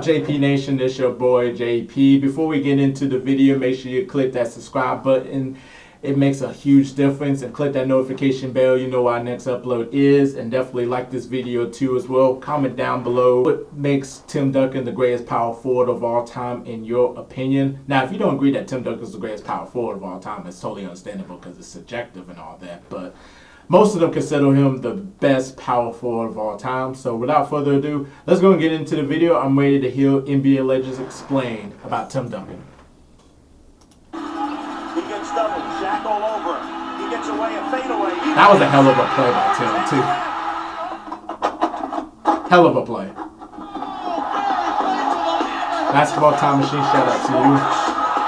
up, JP Nation? It's your boy JP. Before we get into the video, make sure you click that subscribe button. It makes a huge difference, and click that notification bell. You know what our next upload is, and definitely like this video too as well. Comment down below what makes Tim Duncan the greatest power forward of all time in your opinion. Now, if you don't agree that Tim Duncan is the greatest power forward of all time, it's totally understandable because it's subjective and all that. But most of them consider him the best power forward of all time. So without further ado, let's go and get into the video. I'm ready to hear NBA legends explain about Tim Duncan. Double, Shaq all over him. He gets away a fadeaway. That was a hell of a play by Tim, too. Hell of a play. Basketball Time Machine, shout out to you.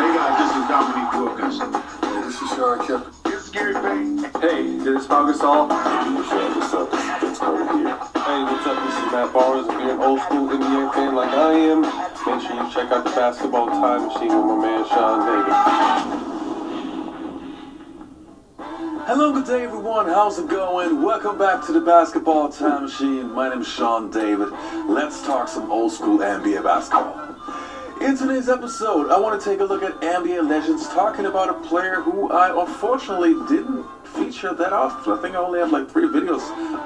Hey guys, this is Dominique Wilkins. Hey, this is Sean Kemp. This is Gary Payton. Hey, this is Pau Gasol. Hey, what's up? This is Vince Carter here. Hey, what's up? This is Matt Barnes. If you're an old school NBA fan like I am, make sure you check out the Basketball Time Machine with my man Sean Davis. Hello, good day everyone, how's it going? Welcome back to the Basketball Time Machine. My name is Sean David. Let's talk some old school NBA basketball. In today's episode, I want to take a look at NBA legends, talking about a player who I unfortunately didn't feature that often. I think I only have like 3 videos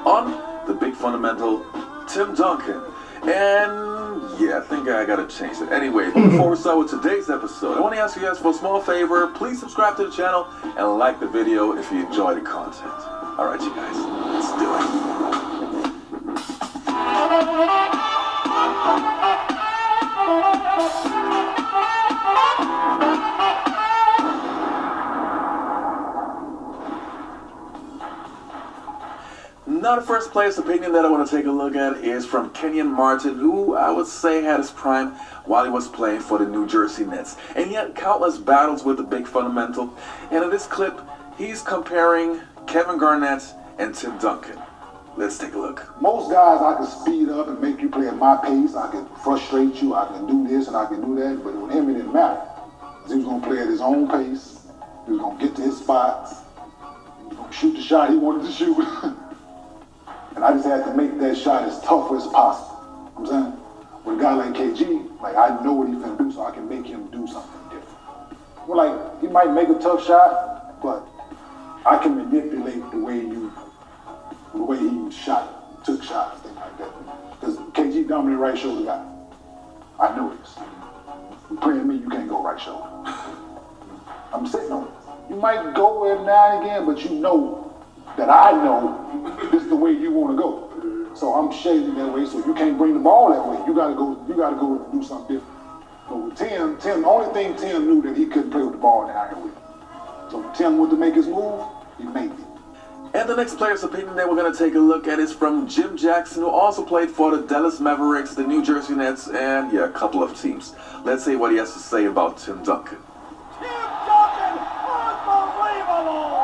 on the big fundamental, Tim Duncan. And yeah, I think I gotta change it. Anyway, before we start with today's episode, I want to ask you guys for a small favor. Please subscribe to the channel and like the video if you enjoy the content. Alright you guys, let's do Now the first player's opinion that I want to take a look at is from Kenyon Martin, who I would say had his prime while he was playing for the New Jersey Nets, and he had countless battles with the big fundamental. And in this clip, he's comparing Kevin Garnett and Tim Duncan. Let's take a look. Most guys I can speed up and make you play at my pace. I can frustrate you. I can do this and I can do that. But with him, it didn't matter. He was going to play at his own pace. He was going to get to his spots. He was going to shoot the shot he wanted to shoot. And I just had to make that shot as tough as possible. You know what I'm saying? With a guy like KG, like I know what he's gonna do, so I can make him do something different. Well, like he might make a tough shot, but I can manipulate the way he shot, took shots, things like that. Because KG dominant right shoulder guy. I know this. You playing me, you can't go right shoulder. I'm sitting on it. You might go every now and again, but you know that I know this is the way you want to go. So I'm shading that way, so you can't bring the ball that way. You gotta go and do something different. But with Tim, the only thing Tim knew that he couldn't play with the ball down here with. So when Tim wanted to make his move, he made it. And the next player's opinion that we're going to take a look at is from Jim Jackson, who also played for the Dallas Mavericks, the New Jersey Nets, and yeah, a couple of teams. Let's see what he has to say about Tim Duncan. Tim Duncan, unbelievable!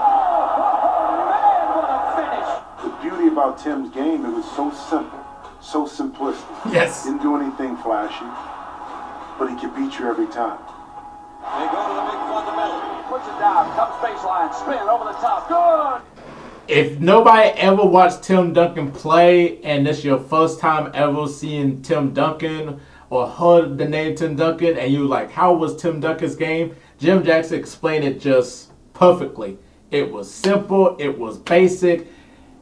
The beauty about Tim's game, it was so simple, so simplistic. Yes. Didn't do anything flashy, but he could beat you every time. They go to the big fundamental. Puts it down, comes baseline, spin over the top. Good! If nobody ever watched Tim Duncan play, and this is your first time ever seeing Tim Duncan or heard the name Tim Duncan, and you like, how was Tim Duncan's game? Jim Jackson explained it just perfectly. It was simple, it was basic,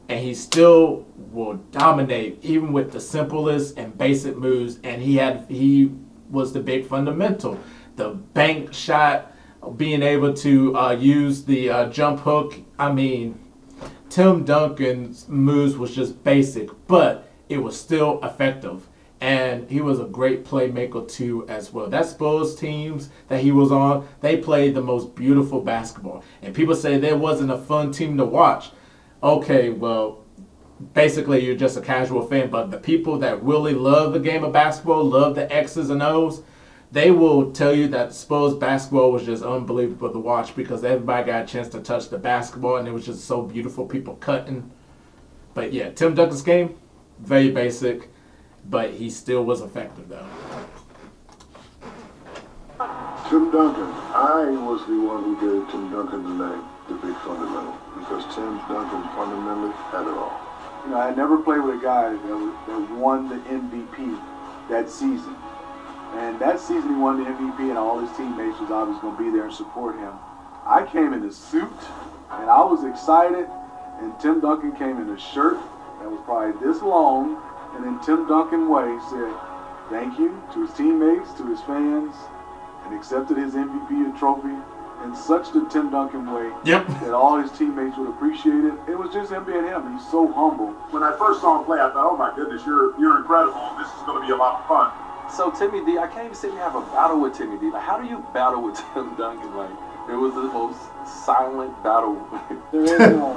and he still will dominate even with the simplest and basic moves. And he was the big fundamental. The bank shot, being able to use the jump hook. I mean, Tim Duncan's moves was just basic, but it was still effective. And he was a great playmaker too as well. That Spurs teams that he was on, they played the most beautiful basketball. And people say there wasn't a fun team to watch. Okay, well, basically you're just a casual fan, but the people that really love the game of basketball, love the X's and O's, they will tell you that Spurs basketball was just unbelievable to watch because everybody got a chance to touch the basketball and it was just so beautiful, people cutting. But yeah, Tim Duncan's game, very basic, but he still was effective though. Tim Duncan, I was the one who gave Tim Duncan tonight the big fundamental because Tim Duncan fundamentally had it all. You know, I had never played with a guy that won the MVP that season. And that season he won the MVP, and all his teammates was obviously going to be there and support him. I came in a suit, and I was excited, and Tim Duncan came in a shirt that was probably this long, and in Tim Duncan way said thank you to his teammates, to his fans, and accepted his MVP trophy in such the Tim Duncan way that all his teammates would appreciate it. It was just him being him. He's so humble. When I first saw him play, I thought, oh my goodness, you're incredible. This is going to be a lot of fun. So Timmy D, I can't even say we have a battle with Timmy D. Like, how do you battle with Tim Duncan? Like, it was the most silent battle. There is no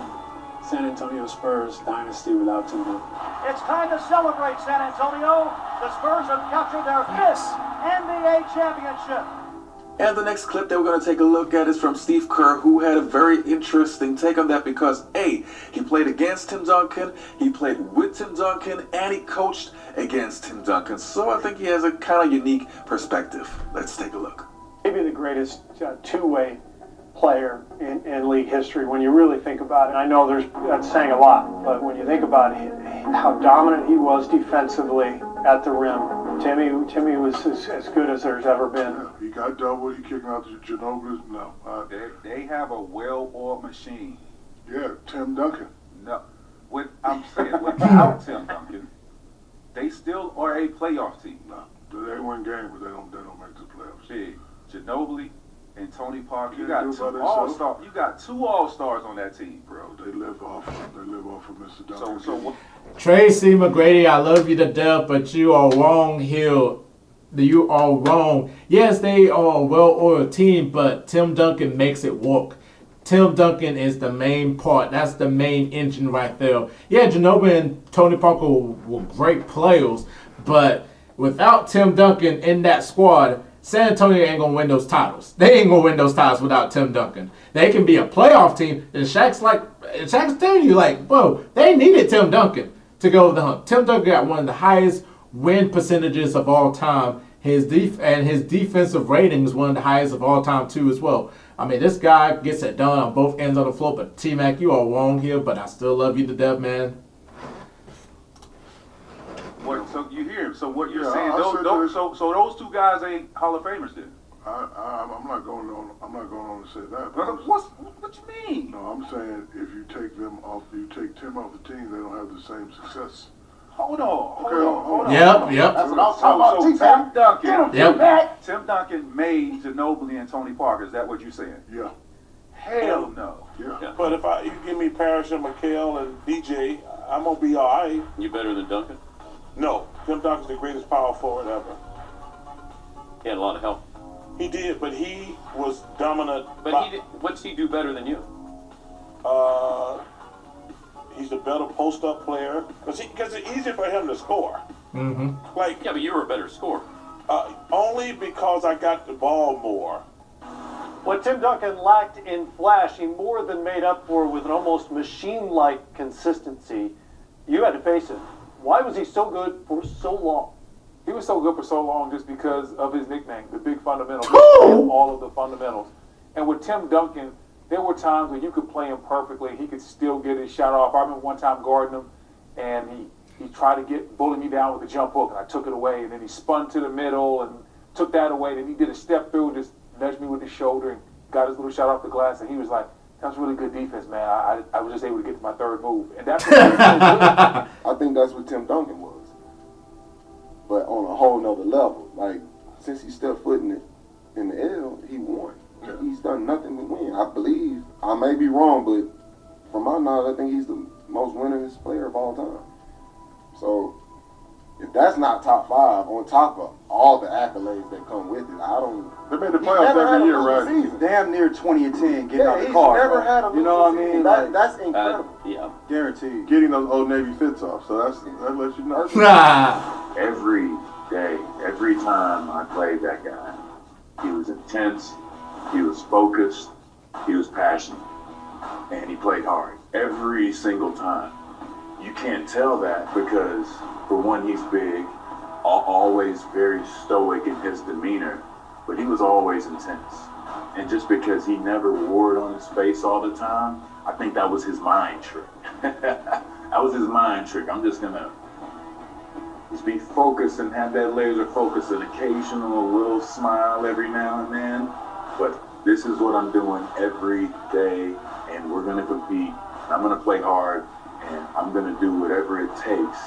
San Antonio Spurs dynasty without Tim Duncan. It's time to celebrate, San Antonio. The Spurs have captured their 5th NBA championship. And the next clip that we're going to take a look at is from Steve Kerr, who had a very interesting take on that because, A, he played against Tim Duncan, he played with Tim Duncan, and he coached against Tim Duncan. So I think he has a kind of unique perspective. Let's take a look. Maybe the greatest two-way player in league history when you really think about it. I know that's saying a lot, but when you think about how dominant he was defensively at the rim, Timmy was as good as there's ever been. Yeah, he got double. He kicking out the Ginobili. No. They have a well-oiled machine. Yeah, Tim Duncan. No. I'm saying, without Tim Duncan, they still are a playoff team. No. They win games, but they don't make the playoffs. Big. Ginobili and Tony Parker. You Yeah, got do two by all-stars. You got 2 all-stars on that team, bro. They live off of Mr. Duncan. So what? Tracy McGrady, I love you to death, but you are wrong here. You are wrong. Yes, they are a well-oiled team, but Tim Duncan makes it work. Tim Duncan is the main part. That's the main engine right there. Yeah, Ginobili and Tony Parker were great players, but without Tim Duncan in that squad, San Antonio ain't going to win those titles. They ain't going to win those titles without Tim Duncan. They can be a playoff team, and Shaq's telling you, like, bro, they needed Tim Duncan to go with the hump. Tim Duncan got one of the highest win percentages of all time. His defensive rating is one of the highest of all time, too, as well. I mean, this guy gets it done on both ends of the floor, but T-Mac, you are wrong here, but I still love you to death, man. So you hear him. So what you're Yeah, saying? So those 2 guys ain't Hall of Famers then? I'm not going on to say that. What you mean? No, I'm saying if you take Tim off the team, they don't have the same success. Hold on. Yep. That's what I was talking about. Tim Duncan. Yep. Tim Duncan made Ginobili and Tony Parker. Is that what you're saying? Yeah. Hell no. Yeah. But if you give me Parrish and McHale and DJ, I'm gonna be all right. You better than Duncan? No, Tim Duncan's the greatest power forward ever. He had a lot of help. He did, but he was dominant. But what's he do better than you? He's a better post-up player because it's easier for him to score. Mm-hmm. Like, Yeah, but you were a better scorer. only because I got the ball more. What Tim Duncan lacked in flash, he more than made up for with an almost machine-like consistency. You had to face him. Why was he so good for so long? He was so good for so long just because of his nickname, the Big Fundamental. All of the fundamentals. And with Tim Duncan, there were times when you could play him perfectly. He could still get his shot off. I remember one time guarding him, and he tried to bully me down with a jump hook, and I took it away. And then he spun to the middle and took that away. Then he did a step through and just nudged me with his shoulder and got his little shot off the glass. And he was like, that was really good defense, man. I was just able to get to my 3rd move. And that's what he was so good. I think that's what Tim Duncan was. But on a whole nother level. Like, since he stepped foot in the L, he won. Yeah. He's done nothing to win. I believe, I may be wrong, but from my knowledge, I think he's the most winningest player of all time. So, if that's not top 5, on top of all the accolades that come with it, I don't... They made the playoffs every year, right? Season. Damn near 20 and 10 getting out the he's car. never had a you know what I mean? Like, that's incredible. Yeah. guaranteed. Getting those Old Navy fits off, so that lets you know. Every day, every time I played that guy, he was intense, he was focused, he was passionate, and he played hard every single time. You can't tell that because, for one, he's big, always very stoic in his demeanor, but he was always intense. And just because he never wore it on his face all the time, I think that was his mind trick. That was his mind trick. I'm just gonna is be focused and have that laser focus, an occasional little smile every now and then. But this is what I'm doing every day, and we're going to compete. I'm going to play hard, and I'm going to do whatever it takes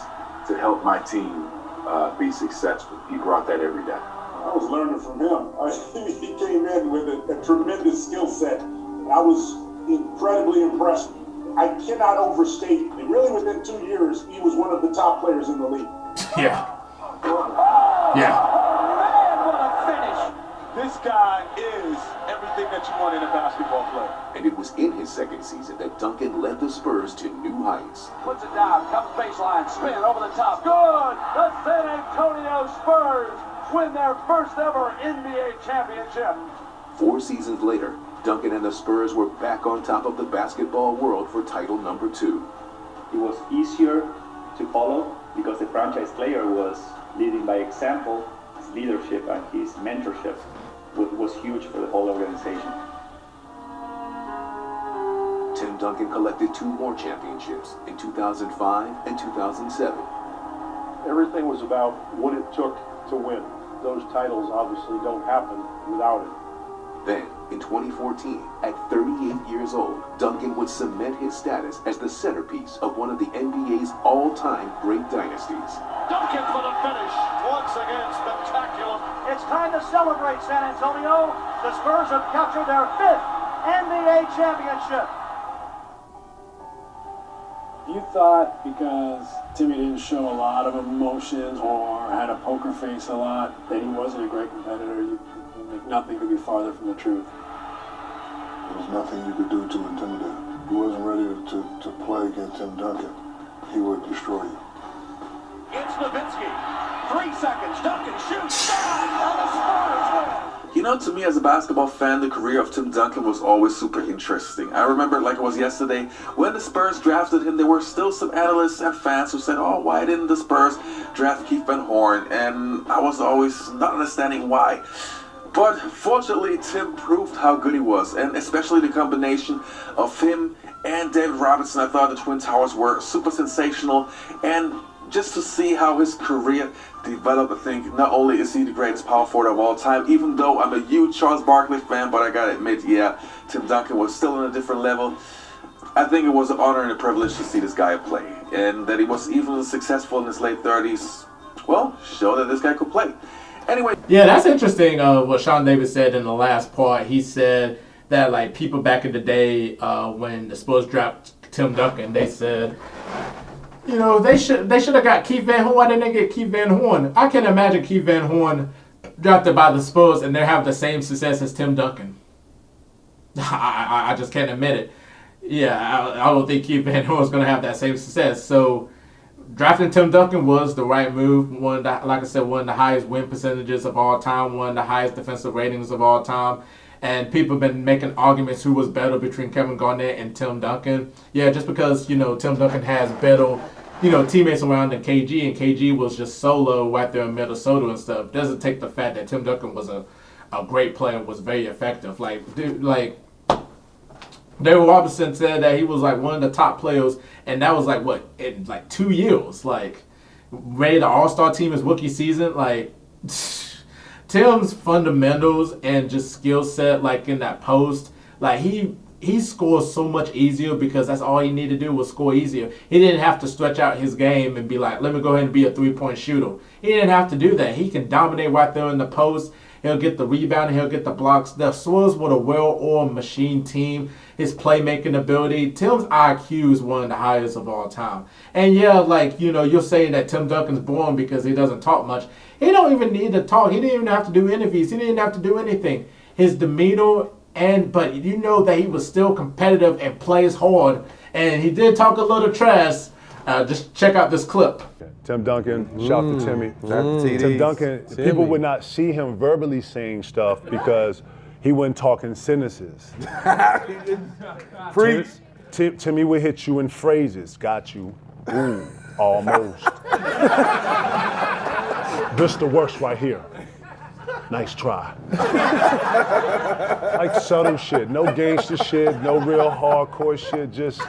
to help my team be successful. He brought that every day. I was learning from him. He came in with a tremendous skill set. I was incredibly impressed. I cannot overstate it. Really, within 2 years, he was one of the top players in the league. Yeah. Yeah. Man, what a finish! This guy is everything that you want in a basketball player. And it was in his second season that Duncan led the Spurs to new heights. Puts it down, comes baseline, spin over the top. Good! The San Antonio Spurs win their first ever NBA championship. 4 seasons later, Duncan and the Spurs were back on top of the basketball world for title number 2. It was easier to follow because the franchise player was leading by example. His leadership and his mentorship was huge for the whole organization. Tim Duncan collected 2 more championships in 2005 and 2007. Everything was about what it took to win. Those titles obviously don't happen without it. Then, in 2014, at 38 years old, Duncan would cement his status as the centerpiece of one of the NBA's all-time great dynasties. Duncan for the finish. Once again, spectacular. It's time to celebrate, San Antonio. The Spurs have captured their 5th NBA championship. You thought because Timmy didn't show a lot of emotions or had a poker face a lot that he wasn't a great competitor. Nothing could be farther from the truth. There was nothing you could do to intimidate him. He wasn't ready to play against Tim Duncan. He would destroy you. It's Nowitzki. 3 seconds. Duncan shoots. And the Spurs win. You know, to me as a basketball fan, the career of Tim Duncan was always super interesting. I remember like it was yesterday, when the Spurs drafted him, there were still some analysts and fans who said, oh, why didn't the Spurs draft Keith Van Horn? And I was always not understanding why. But fortunately, Tim proved how good he was, and especially the combination of him and David Robinson. I thought the Twin Towers were super sensational, and just to see how his career developed, I think not only is he the greatest power forward of all time, even though I'm a huge Charles Barkley fan, but I gotta admit, yeah, Tim Duncan was still on a different level. I think it was an honor and a privilege to see this guy play, and that he was even successful in his late 30s, well, showed that this guy could play. Anyway. Yeah, that's interesting what Sean Davis said in the last part. He said that like people back in the day when the Spurs drafted Tim Duncan, they said, you know, they should have got Keith Van Horn. Why didn't they get Keith Van Horn? I can imagine Keith Van Horn drafted by the Spurs and they have the same success as Tim Duncan. I just can't admit it. Yeah, I don't think Keith Van Horn is going to have that same success. So drafting Tim Duncan was the right move. Like I said, one of the highest win percentages of all time, one of the highest defensive ratings of all time. And people have been making arguments who was better between Kevin Garnett and Tim Duncan. Yeah, just because, you know, Tim Duncan has better, you know, teammates around than KG, and KG was just solo right there in Minnesota and stuff. Doesn't take the fact that Tim Duncan was a great player, was very effective. Like, dude, like, David Robinson said that he was like one of the top players, and that was like what, in like 2 years, like made the All-Star team his rookie season. Like Tim's fundamentals and just skill set, like in that post, like he scores so much easier because that's all he needed to do was score easier. He didn't have to stretch out his game and be like, let me go ahead and be a 3-point shooter. He didn't have to do that. He can dominate right there in the post. He'll get the rebound, he'll get the blocks. The Spurs were a well-oiled machine team. His playmaking ability, Tim's IQ is one of the highest of all time. And yeah, like, you know, you're saying that Tim Duncan's boring because he doesn't talk much. He don't even need to talk. He didn't even have to do interviews. He didn't have to do anything. His demeanor, but you know that he was still competitive and plays hard. And he did talk a little trash. Just check out this clip. Tim Duncan, shout out to Timmy. Tim Duncan, people would not see him verbally saying stuff because he wasn't talking sentences. Preach. Timmy would hit you in phrases. Got you. Ooh, almost. This the worst right here. nice try. Like subtle shit, no gangster shit, no real hardcore shit, just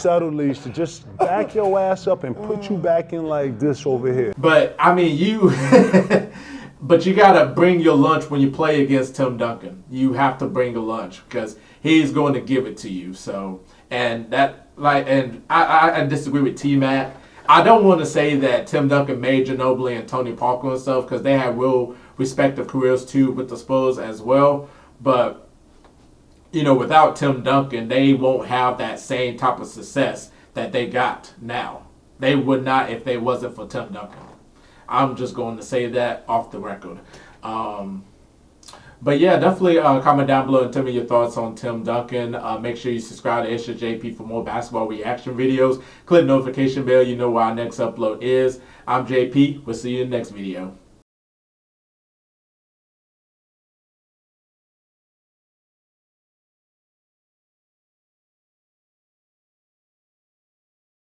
subtly to just back your ass up and put you back in like this over here. But I mean, but you gotta bring your lunch when you play against Tim Duncan. You have to bring a lunch because he's going to give it to you. So, and I disagree with T-Mac. I don't want to say that Tim Duncan made Ginobili and Tony Parker and stuff because they had real respective careers too with the Spurs as well. But, you know, without Tim Duncan, they won't have that same type of success that they got now. They would not if they wasn't for Tim Duncan. I'm just going to say that off the record. But yeah, definitely comment down below and tell me your thoughts on Tim Duncan. Make sure you subscribe to ItzJustJP for more basketball reaction videos. Click notification bell. You know where our next upload is. I'm JP. We'll see you in the next video.